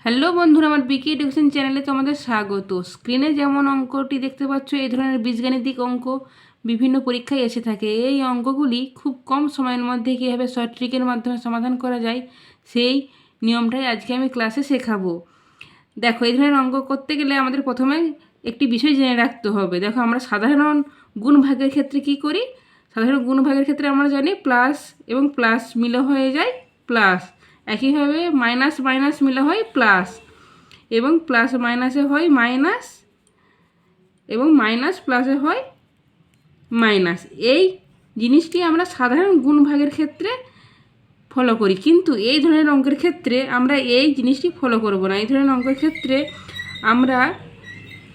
Hello বন্ধুরা, আমার বিকি education চ্যানেলে তোমাদের স্বাগত। স্ক্রিনে যেমন অঙ্কটি দেখতে পাচ্ছ, এই ধরনের বীজগাণিতিক অঙ্ক বিভিন্ন পরীক্ষায় এসে থাকে। এই অঙ্কগুলি খুব কম সময়ের মধ্যে কীভাবে শর্ট ট্রিকের মাধ্যমে সমাধান করা যায়, সেই নিয়মটাই আজকে আমি ক্লাসে শেখাবো। দেখো, এই ধরনের অঙ্ক করতে গেলে আমাদের প্রথমে একটি বিষয় জেনে রাখতে হবে। দেখো, আমরা সাধারণ গুণ ভাগের ক্ষেত্রে কি করি? সাধারণ গুণ ভাগের ক্ষেত্রে আমরা জানি প্লাস এবং প্লাস মিলে হয়ে যায় প্লাস। একইভাবে মাইনাস মাইনাস মিলে হয় প্লাস, এবং প্লাস মাইনাসে হয় মাইনাস, এবং মাইনাস প্লাসে হয় মাইনাস। এই জিনিসটি আমরা সাধারণ গুণ ভাগের ক্ষেত্রে ফলো করি, কিন্তু এই ধরনের অঙ্কের ক্ষেত্রে আমরা এই জিনিসটি ফলো করব না। এই ধরনের অঙ্কের ক্ষেত্রে আমরা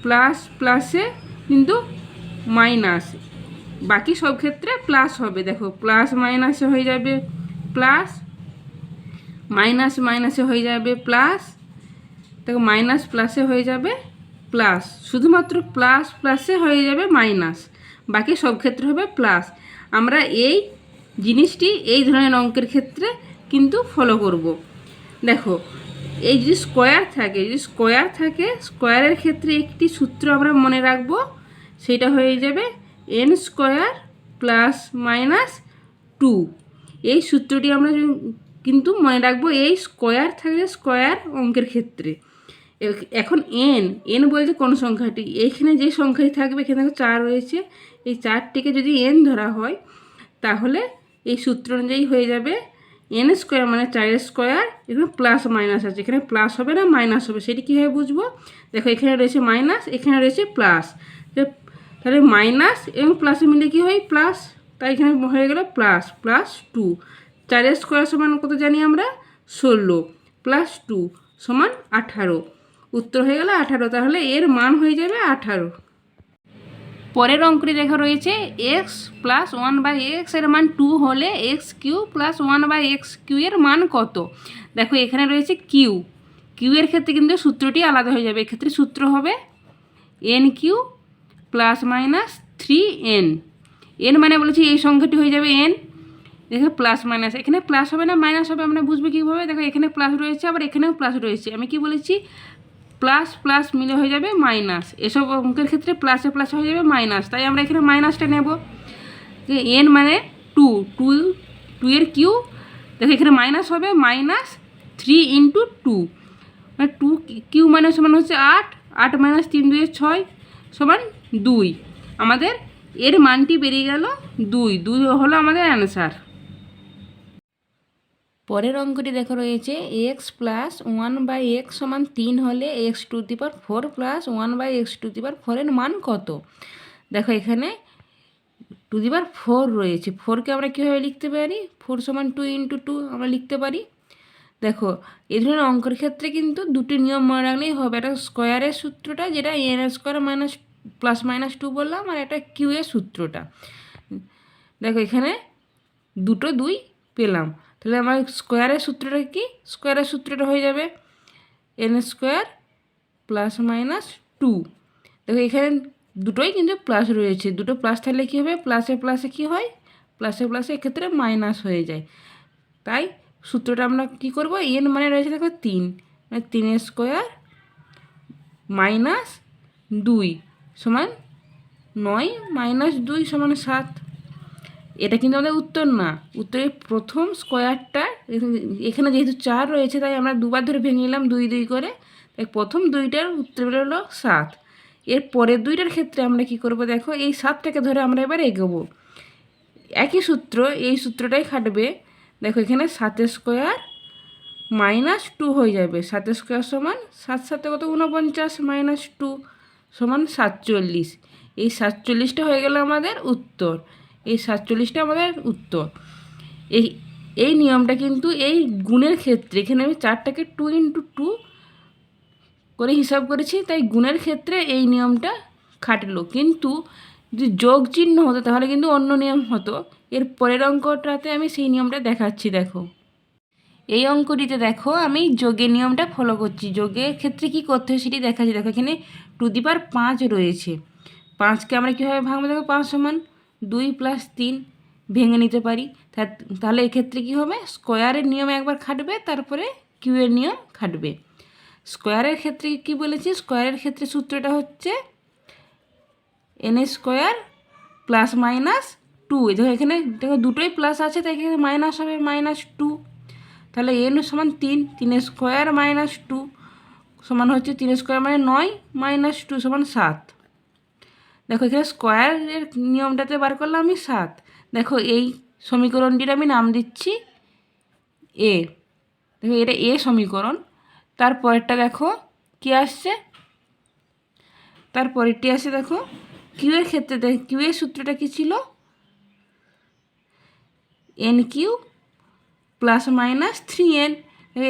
প্লাস প্লাসে কিন্তু মাইনাস, বাকি সব ক্ষেত্রে প্লাস হবে। দেখো, প্লাস মাইনাসে হয়ে যাবে প্লাস, মাইনাস মাইনাসে হয়ে যাবে প্লাস, দেখো মাইনাস প্লাসে হয়ে যাবে প্লাস, শুধুমাত্র প্লাস প্লাসে হয়ে যাবে মাইনাস, বাকি সব ক্ষেত্রে হবে প্লাস। আমরা এই জিনিসটি এই ধরনের অঙ্কের ক্ষেত্রে কিন্তু ফলো করব। দেখো, এই যদি স্কোয়ার থাকে, স্কোয়ারের ক্ষেত্রে একটি সূত্র আমরা মনে রাখবো, সেটা হয়ে যাবে এন স্কোয়ার প্লাস মাইনাস 2। এই সূত্রটি আমরা কিন্তু মনে রাখবো এই স্কোয়ার থাকলে স্কোয়ার অঙ্কের ক্ষেত্রে। এখন এন বলতে কোন সংখ্যাটি? এখানে যে সংখ্যাটি থাকবে, এখানে দেখো 4 রয়েছে, এই 4টিকে যদি এন ধরা হয়, তাহলে এই সূত্র অনুযায়ী হয়ে যাবে এন স্কোয়ার মানে 4 স্কোয়ার। এখানে প্লাস মাইনাস আছে, এখানে প্লাস হবে না মাইনাস হবে, সেটি কীভাবে বুঝবো? দেখো, এখানে রয়েছে মাইনাস, এখানে রয়েছে প্লাস, তাহলে মাইনাস এবং প্লাসে মিলে কী হয় প্লাস, তাই এখানে হয়ে গেল প্লাস প্লাস 2। 4 স্কোয়ার সমান কত জানি আমরা? 16 প্লাস 2 সমান 18। উত্তর হয়ে গেল 18, তাহলে এর মান হয়ে যাবে 18। পরের অঙ্কটি দেখা রয়েছে এক্স প্লাস 1/x এর মান 2 হলে x Q plus 1/x Q এর মান কত? দেখো, এখানে রয়েছে কিউ, কিউ এর ক্ষেত্রে কিন্তু সূত্রটি আলাদা হয়ে যাবে। এক্ষেত্রে সূত্র হবে N Q plus minus 3n। N মানে বলেছি এই সংখ্যাটি হয়ে যাবে এন। দেখো, প্লাস মাইনাস, এখানে প্লাস হবে না মাইনাস হবে, আমরা বুঝবো কীভাবে? দেখো, এখানে প্লাস রয়েছে, আবার এখানেও প্লাস রয়েছে। আমি কি বলেছি? প্লাস প্লাস মিলে হয়ে যাবে মাইনাস। এসব অঙ্কের ক্ষেত্রে প্লাসে প্লাস হয়ে যাবে মাইনাস, তাই আমরা এখানে মাইনাসটা নেব। যে এন মানে 2, 2 এর কিউ, দেখো এখানে মাইনাস হবে মাইনাস 3 × 2, মানে 2 কিউ মানে সমান হচ্ছে 8, 8 মাইনাস 3 2 6 সমান 2। আমাদের এর মানটি বেরিয়ে গেল 2, 2 হলো আমাদের অ্যান্সার। পরের অঙ্কটি দেখা রয়েছে এক্স প্লাস 1/x সমান 3 হলে x⁴ প্লাস 1/x⁴ এর মান কত? দেখো, এখানে 2⁴ রয়েছে, 4কে আমরা কীভাবে লিখতে পারি? 4 সমান 2 × 2 আমরা লিখতে পারি। দেখো, এই ধরনের অঙ্কের ক্ষেত্রে কিন্তু দুটি নিয়ম মনে রাখলেই হবে। একটা স্কোয়ারের সূত্রটা, যেটা N square minus plus minus 2 বললাম, আর একটা কিউ এর সূত্রটা। দেখো, এখানে দুটো 2 পেলাম, তাহলে আমার স্কোয়ারের সূত্রটা কি? স্কোয়ারের সূত্রটা হয়ে যাবে এন স্কোয়ার প্লাস মাইনাস 2। দেখো, এখানে দুটোই কিন্তু প্লাস রয়েছে, দুটো প্লাস থাকলে কী হবে? প্লাসে প্লাসে কী হয়? প্লাসে প্লাসে এক্ষেত্রে মাইনাস হয়ে যায়। তাই সূত্রটা আমরা কী করব? এন মানে রয়েছে দেখো 3, মানে 3 স্কোয়ার মাইনাস 2 সমান 9 মাইনাস 2 সমান 7। এটা কিন্তু আমাদের উত্তর না, উত্তরের প্রথম স্কোয়ারটা। এখানে যেহেতু 4 রয়েছে, তাই আমরা দুবার ধরে ভেঙে নিলাম 2 2 করে, তাই প্রথম 2টার উত্তর হলো 7। এর পরের 2টার ক্ষেত্রে আমরা কি করব? দেখো, এই 7টাকে ধরে আমরা এবার এগোবো। একই সূত্র, এই সূত্রটাই খাটবে। দেখো, এখানে 7 স্কোয়ার মাইনাস 2 হয়ে যাবে। 7 স্কোয়ার সমান 7 7 কত? 49 মাইনাস 2 সমান 47। এই 47টা হয়ে গেল আমাদের উত্তর। এই 47টা আমাদের উত্তর। এই এই নিয়মটা কিন্তু এই গুণের ক্ষেত্রে, এখানে আমি 4টাকে 2 × 2 করে হিসাব করেছি, তাই গুণের ক্ষেত্রে এই নিয়মটা খাটলো। কিন্তু যদি যোগ চিহ্ন হতো, তাহলে কিন্তু অন্য নিয়ম হতো। এর পরের অঙ্কটাতে আমি সেই নিয়মটা দেখাচ্ছি। দেখো, এই অঙ্কটিতে দেখো আমি যোগের নিয়মটা ফলো করছি। যোগের ক্ষেত্রে কি করতে হয় সেটি দেখাচ্ছি। দেখো, এখানে 2⁵ রয়েছে, 5কে আমরা কীভাবে ভাঙবো? দেখো, 5 সমান 2 + 3 ভেঙে নিতে পারি। তাহলে এক্ষেত্রে কী হবে? স্কোয়ারের নিয়ম একবার খাটবে, তারপরে কিউ এর নিয়ম খাটবে। স্কোয়ারের ক্ষেত্রে কি বলেছি, স্কোয়ারের ক্ষেত্রে সূত্রটা হচ্ছে N square plus minus two. দেখো এখানে দেখো দুটোই প্লাস আছে, তাই এখানে মাইনাস হবে -2। তাহলে এন সমান 3, 3 স্কোয়ার -2 সমান হচ্ছে 3 স্কোয়ার মানে 9 -2 সমান 7। দেখো এখানে স্কোয়ারের নিয়মটাতে বার করলাম আমি 7। দেখো এই সমীকরণটির আমি নাম দিচ্ছি এ। দেখো এটা এ সমীকরণ। তারপরেরটা দেখো কি আসছে, তারপরেরটি আসে দেখো কিউ এর ক্ষেত্রে। দেখ কিউ এর সূত্রটা কী ছিল, N Q plus minus 3n।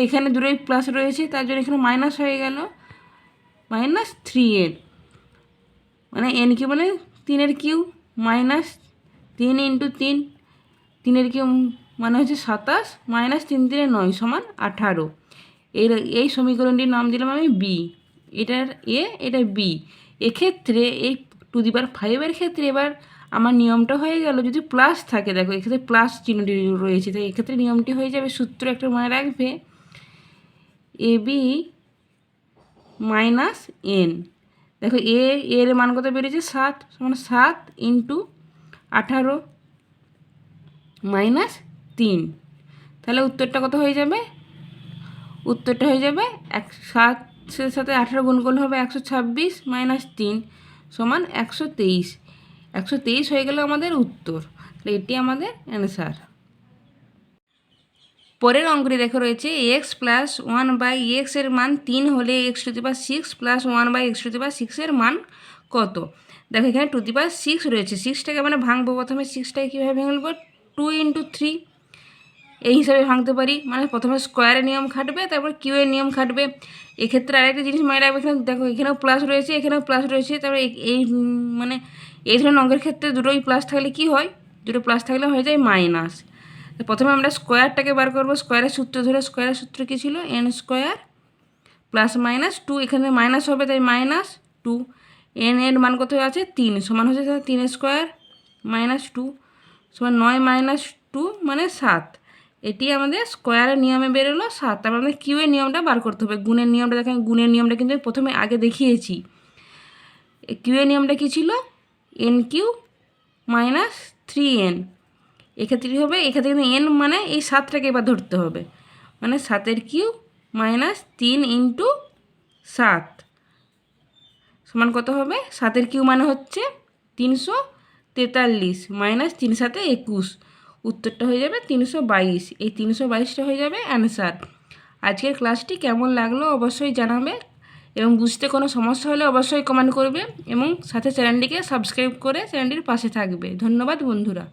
এখানে দুটোই প্লাস রয়েছে, তার জন্য এখানে মাইনাস হয়ে গেল -3n, মানে এন কিউ মানে 3 কিউ মাইনাস 3 × 3, 3 কিউ মানে হচ্ছে 27 -3 × 9 সমান 18। এই সমীকরণটির নাম দিলাম আমি বি। এটার এ, এটা বি। এক্ষেত্রে এই টু দি পাওয়ার 5-এর ক্ষেত্রে এবার আমার নিয়মটা হয়ে গেল, যদি প্লাস থাকে, দেখো এক্ষেত্রে প্লাস চিহ্নটি রয়েছে, তাই এক্ষেত্রে নিয়মটি হয়ে যাবে, সূত্র একটা মনে রাখবে, এ বি মাইনাস এন। দেখো এর মান কত বেরিয়েছে 7, সমান 7 × 18 -3। তাহলে উত্তরটা কত হয়ে যাবে, উত্তরটা হয়ে যাবে 7-এর সাথে 18 গুণ করলে হবে 126 -3 সমান 123। 123 হয়ে গেল আমাদের উত্তর। তাহলে এটি আমাদের অ্যান্সার। পরের অঙ্কটি দেখো রয়েছে x প্লাস 1/x এর মান 3 হলে x⁶ প্লাস 1/x⁶ এর মান কত। দেখো এখানে টু দি পাওয়ার 6 রয়েছে, 6টাকে মানে ভাঙবো। প্রথমে 6টাকে কীভাবে ভেঙে 2 × 3 এই হিসাবে ভাঙতে পারি, মানে প্রথমে স্কোয়ারের নিয়ম খাটবে, তারপর কিউ এর নিয়ম খাটবে। এক্ষেত্রে আরেকটা জিনিস মনে রাখবে, এখানে দেখো এখানেও প্লাস রয়েছে, এখানেও প্লাস রয়েছে। তারপরে এই মানে এই ধরনের অঙ্কের ক্ষেত্রে দুটোই প্লাস থাকলে কি হয়, দুটো প্লাস থাকলে হয়ে যায় মাইনাস। প্রথমে আমরা স্কোয়ারটাকে বার করবো, স্কোয়ারের সূত্র ধরে। স্কোয়ারের সূত্র কী ছিল, এন স্কোয়ার প্লাস -2, এখানে মাইনাস হবে তাই -2। এন এর মান কত আছে 3, সমান হচ্ছে 3 স্কোয়ার -2 সমান 9 -2 মানে 7। এটি আমাদের স্কোয়ারের নিয়মে বেরোলো 7। তারপর আমাদের কিউ এর নিয়মটা বার করতে হবে। গুণের নিয়মটা দেখেন, গুণের নিয়মটা কিন্তু প্রথমে আগে দেখিয়েছি। কিউ এর নিয়মটা কী ছিল, এন কিউ -3n। এক্ষেত্রে কী হবে, এক্ষেত্রে কিন্তু এন মানে এই 7টাকে এবার ধরতে হবে, মানে 7 কিউ -3 × 7 সমান কত হবে, 7 কিউ মানে হচ্ছে 343 -3 7 21। উত্তরটা হয়ে যাবে 322। এই 322টা হয়ে যাবে অ্যান্সার। আজকের ক্লাসটি কেমন লাগলো অবশ্যই জানাবে, এবং বুঝতে কোনো সমস্যা হলে অবশ্যই কমেন্ট করবে, এবং সাথে চ্যানেলটিকে সাবস্ক্রাইব করে চ্যানেলটির পাশে থাকবে। ধন্যবাদ বন্ধুরা।